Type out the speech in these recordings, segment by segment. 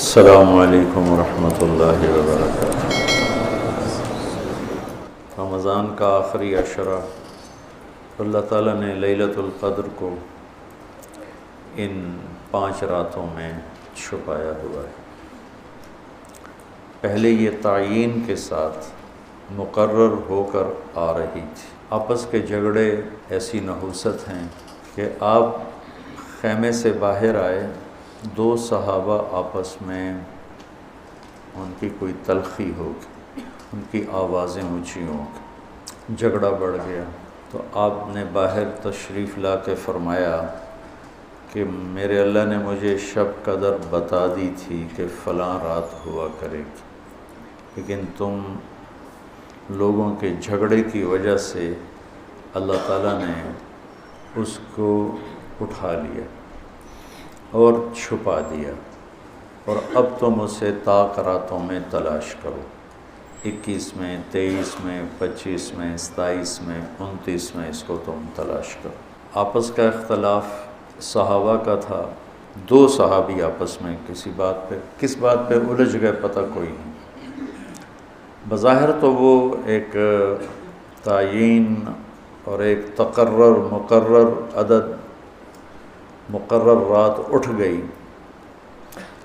السلام علیکم ورحمۃ اللہ وبرکاتہ۔ رمضان کا آخری عشرہ اللہ تعالیٰ نے لیلۃ القدر کو ان 5 راتوں میں چھپایا ہوا ہے۔ پہلے یہ تعیین کے ساتھ مقرر ہو کر آ رہی تھی۔ آپس کے جھگڑے ایسی نحوست ہیں کہ آپ خیمے سے باہر آئے، 2 صحابہ آپس میں ان کی کوئی تلخی ہوگی، ان کی آوازیں اونچی ہوں گی، جھگڑا بڑھ گیا تو آپ نے باہر تشریف لا کے فرمایا کہ میرے اللہ نے مجھے شب قدر بتا دی تھی کہ فلاں رات ہوا کرے گی، لیکن تم لوگوں کے جھگڑے کی وجہ سے اللہ تعالیٰ نے اس کو اٹھا لیا اور چھپا دیا، اور اب تم اسے طاق راتوں میں تلاش کرو، 21 میں، 23 میں، 25 میں، 27 میں، 29 میں اس کو تم تلاش کرو۔ آپس کا اختلاف صحابہ کا تھا، 2 صحابی آپس میں کس بات پہ الجھ گئے پتہ کوئی نہیں۔ بظاہر تو وہ ایک تعیین اور ایک مقرر عدد، مقرر رات اٹھ گئی،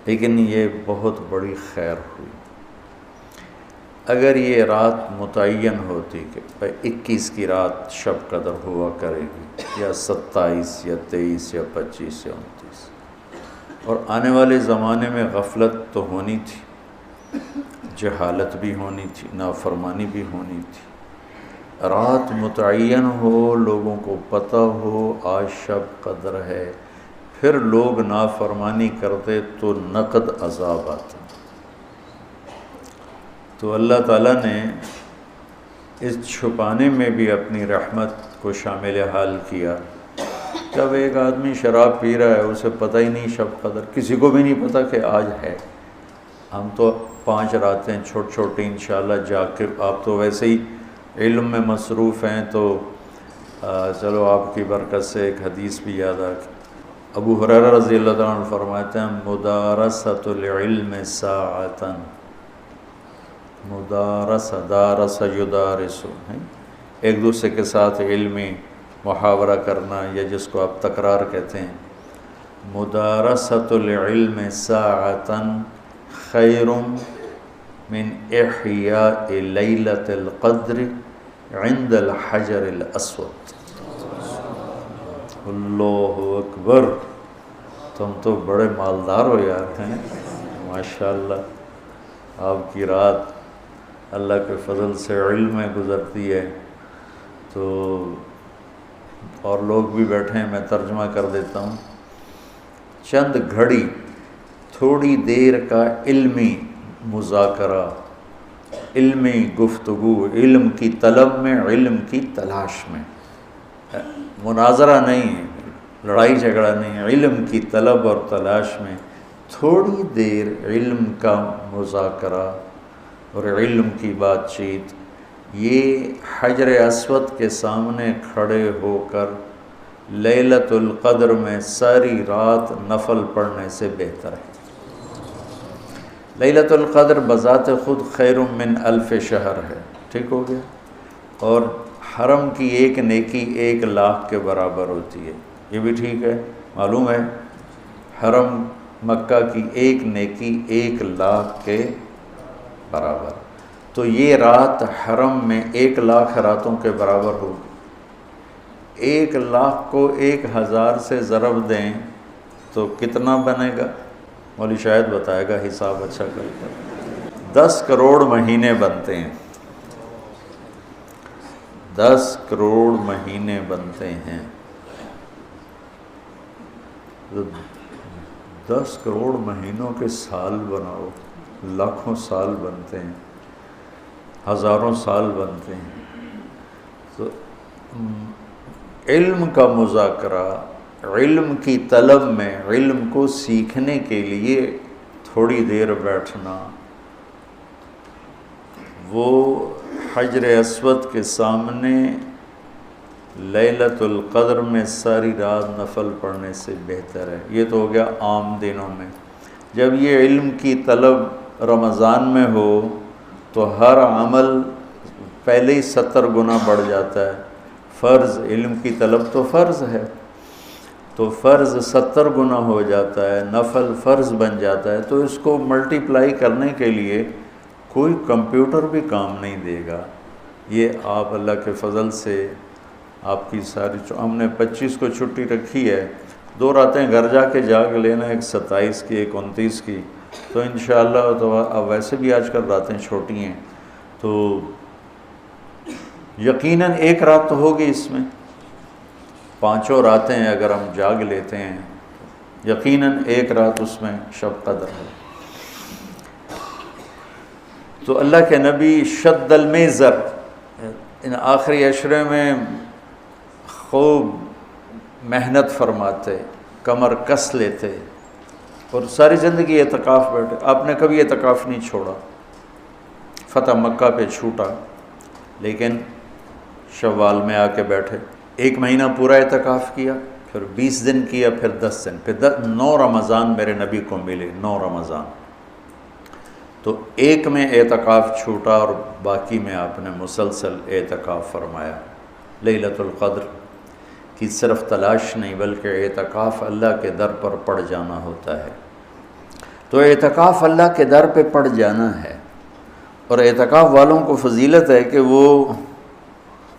لیکن یہ بہت بڑی خیر ہوئی۔ اگر یہ رات متعین ہوتی کہ 21 کی رات شب قدر ہوا کرے گی، یا 27 یا 23 یا 25 یا 29، اور آنے والے زمانے میں غفلت تو ہونی تھی، جہالت بھی ہونی تھی، نافرمانی بھی ہونی تھی۔ رات متعین ہو، لوگوں کو پتہ ہو آج شب قدر ہے، پھر لوگ نافرمانی کرتے تو نقد عذاب آتا۔ تو اللہ تعالیٰ نے اس چھپانے میں بھی اپنی رحمت کو شامل حال کیا۔ جب ایک آدمی شراب پی رہا ہے، اسے پتہ ہی نہیں شب قدر، کسی کو بھی نہیں پتہ کہ آج ہے۔ ہم تو 5 راتیں چھوٹی انشاءاللہ جاگ کے، آپ تو ویسے ہی علم میں مصروف ہیں، تو چلو آپ کی برکت سے ایک حدیث بھی یاد آ گئی۔ ابو ہریرہ رضی اللہ تعالیٰ عنہ فرماتے ہیں مدارسۃ العلم ساعۃ، دارس یدارس، ایک دوسرے کے ساتھ علمی محاورہ کرنا، یا جس کو آپ تکرار کہتے ہیں، مدارسۃ العلم ساعۃ خیر من احیاء لیلۃ القدر عند الحجر الاسود۔ اللہ اکبر، تم تو بڑے مالدار ہو یار، ہیں ماشاءاللہ۔ آپ کی رات اللہ کے فضل سے علم میں گزرتی ہے، تو اور لوگ بھی بیٹھے ہیں، میں ترجمہ کر دیتا ہوں۔ چند گھڑی، تھوڑی دیر کا علمی مذاکرہ، علمی گفتگو، علم کی طلب میں، علم کی تلاش میں، مناظرہ نہیں، لڑائی جھگڑا نہیں، علم کی طلب اور تلاش میں تھوڑی دیر علم کا مذاکرہ اور علم کی بات چیت، یہ حجر اسود کے سامنے کھڑے ہو کر لیلۃ القدر میں ساری رات نفل پڑھنے سے بہتر ہے۔ لیلۃ القدر بذات خود خیر من 1000 شہر ہے، ٹھیک ہو گیا، اور حرم کی ایک نیکی 1,00,000 کے برابر ہوتی ہے، یہ بھی ٹھیک ہے، معلوم ہے، حرم مکہ کی ایک نیکی 1,00,000 کے برابر، تو یہ رات حرم میں 1,00,000 راتوں کے برابر ہوگی۔ 1,00,000 کو 1000 سے ضرب دیں تو کتنا بنے گا؟ مولوی شاید بتائے گا، حساب اچھا کر کر 10 کروڑ مہینے بنتے ہیں، 10 کروڑ مہینے بنتے ہیں، 10 کروڑ مہینوں کے سال بناؤ، لاکھوں سال بنتے ہیں، ہزاروں سال بنتے ہیں۔ تو علم کا مذاکرہ، علم کی طلب میں، علم کو سیکھنے کے لیے تھوڑی دیر بیٹھنا، وہ حجر اسود کے سامنے لیلۃ القدر میں ساری رات نفل پڑھنے سے بہتر ہے۔ یہ تو ہو گیا عام دنوں میں۔ جب یہ علم کی طلب رمضان میں ہو تو ہر عمل پہلے ہی 70 گنا بڑھ جاتا ہے۔ فرض علم کی طلب تو فرض ہے، تو فرض 70 گنا ہو جاتا ہے، نفل فرض بن جاتا ہے، تو اس کو ملٹیپلائی کرنے کے لیے کوئی کمپیوٹر بھی کام نہیں دے گا۔ یہ آپ اللہ کے فضل سے آپ کی ساری ہم نے 25 کو چھٹی رکھی ہے، 2 راتیں گھر جا کے جاگ لینا، ایک 27 کی ایک 29 کی، تو انشاءاللہ تو اب ویسے بھی آج کل راتیں چھوٹی ہیں، تو یقیناً ایک رات تو ہوگی اس میں، 5 راتیں اگر ہم جاگ لیتے ہیں یقیناً ایک رات اس میں شب قدر ہے۔ تو اللہ کے نبی شد المیزر ان آخری عشرے میں خوب محنت فرماتے، کمر کس لیتے، اور ساری زندگی اعتکاف بیٹھے۔ آپ نے کبھی اعتکاف نہیں چھوڑا، فتح مکہ پہ چھوٹا لیکن شوال میں آ کے بیٹھے، 1 مہینہ پورا اعتکاف کیا، پھر 20 دن کیا، پھر 10 دن، پھر 9 رمضان میرے نبی کو ملے، 9 رمضان۔ تو 1 میں اعتکاف چھوٹا اور باقی میں آپ نے مسلسل اعتکاف فرمایا۔ لیلۃ القدر کی صرف تلاش نہیں بلکہ اعتکاف اللہ کے در پر پڑ جانا ہوتا ہے۔ تو اعتکاف اللہ کے در پہ پڑ جانا ہے، اور اعتکاف والوں کو فضیلت ہے کہ وہ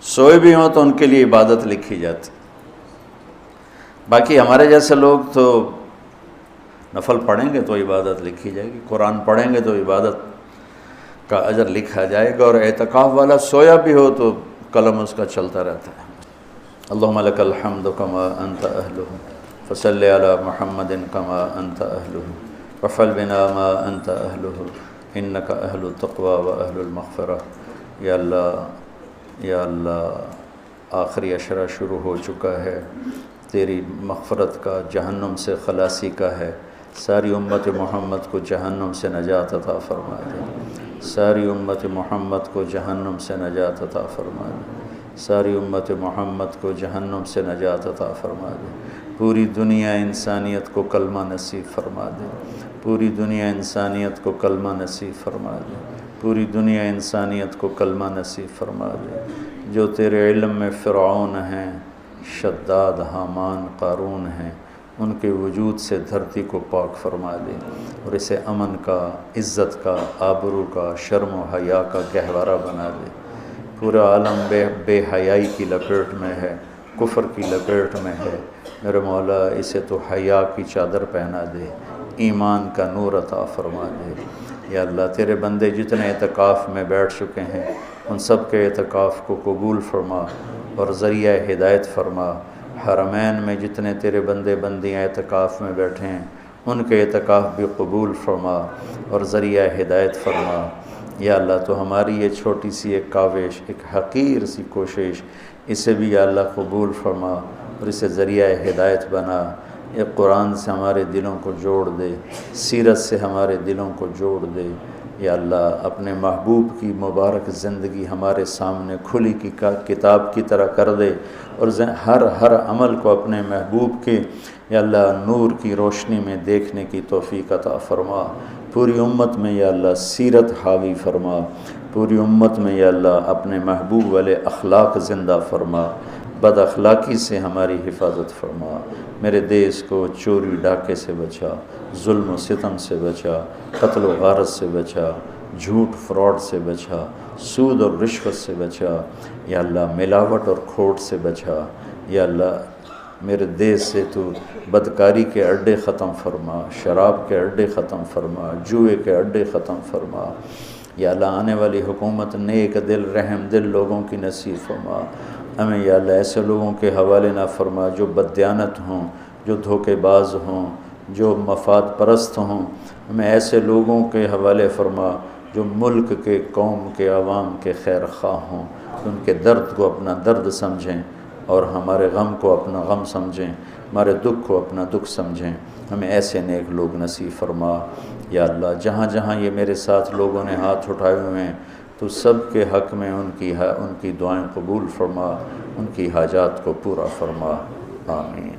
سوئے بھی ہوں تو ان کے لیے عبادت لکھی جاتی۔ باقی ہمارے جیسے لوگ تو نفل پڑھیں گے تو عبادت لکھی جائے گی، قرآن پڑھیں گے تو عبادت کا اجر لکھا جائے گا، اور اعتکاف والا سویا بھی ہو تو قلم اس کا چلتا رہتا ہے۔ اللہم لک الحمد کما انت اہلہ فصلی علی محمد کما انت اہلہ وفعل بنا ما انت اہلہ انک اہل التقوی و اہل المغفرہ۔ یا اللہ آخری عشرہ شروع ہو چکا ہے، تیری مغفرت کا، جہنم سے خلاصی کا ہے، ساری امت محمد کو جہنم سے نجات عطا فرما دے، ساری امت محمد کو جہنم سے نجات عطا فرما دے، ساری امت محمد کو جہنم سے نجات عطا فرما دے، پوری دنیا انسانیت کو کلمہ نصیب فرما دے، پوری دنیا انسانیت کو کلمہ نصیب فرما دے، پوری دنیا انسانیت کو کلمہ نصیب فرما دے۔ جو تیرے علم میں فرعون ہیں، شداد، حامان، قارون ہیں، ان کے وجود سے دھرتی کو پاک فرما دے، اور اسے امن کا، عزت کا، آبرو کا، شرم و حیا کا گہوارہ بنا دے۔ پورا عالم بے حیائی کی لپیٹ میں ہے، کفر کی لپیٹ میں ہے، میرے مولا اسے تو حیا کی چادر پہنا دے، ایمان کا نور عطا فرما دے۔ یا اللہ تیرے بندے جتنے اعتکاف میں بیٹھ چکے ہیں ان سب کے اعتکاف کو قبول فرما اور ذریعہ ہدایت فرما۔ حرمین میں جتنے تیرے بندے بندیاں اعتکاف میں بیٹھے ہیں ان کے اعتکاف بھی قبول فرما اور ذریعہ ہدایت فرما۔ یا اللہ تو ہماری یہ چھوٹی سی ایک کاوش، ایک حقیر سی کوشش، اسے بھی یا اللہ قبول فرما اور اسے ذریعہ ہدایت بنا۔ یہ قرآن سے ہمارے دلوں کو جوڑ دے، سیرت سے ہمارے دلوں کو جوڑ دے۔ یا اللہ اپنے محبوب کی مبارک زندگی ہمارے سامنے کھلی کی کتاب کی طرح کر دے، اور ہر عمل کو اپنے محبوب کے یا اللہ نور کی روشنی میں دیکھنے کی توفیق عطا فرما۔ پوری امت میں یا اللہ سیرت حاوی فرما، پوری امت میں یا اللہ اپنے محبوب والے اخلاق زندہ فرما، بد اخلاقی سے ہماری حفاظت فرما۔ میرے دیس کو چوری ڈاکے سے بچا، ظلم و ستم سے بچا، قتل و غارت سے بچا، جھوٹ فراڈ سے بچا، سود اور رشوت سے بچا، یا اللہ ملاوٹ اور کھوٹ سے بچا۔ یا اللہ میرے دیس سے تو بدکاری کے اڈے ختم فرما، شراب کے اڈے ختم فرما، جوئے کے اڈے ختم فرما۔ یا اللہ آنے والی حکومت نیک دل رحم دل لوگوں کی نصیب فرما۔ ہمیں یا اللہ ایسے لوگوں کے حوالے نہ فرما جو بددیانت ہوں، جو دھوکے باز ہوں، جو مفاد پرست ہوں۔ ہمیں ایسے لوگوں کے حوالے فرما جو ملک کے، قوم کے، عوام کے خیر خواہ ہوں، ان کے درد کو اپنا درد سمجھیں اور ہمارے غم کو اپنا غم سمجھیں، ہمارے دکھ کو اپنا دکھ سمجھیں۔ ہمیں ایسے نیک لوگ نصیب فرما۔ یا اللہ جہاں جہاں یہ میرے ساتھ لوگوں نے ہاتھ اٹھائے ہوئے ہیں تو سب کے حق میں ان کی دعائیں قبول فرما، ان کی حاجات کو پورا فرما، آمین۔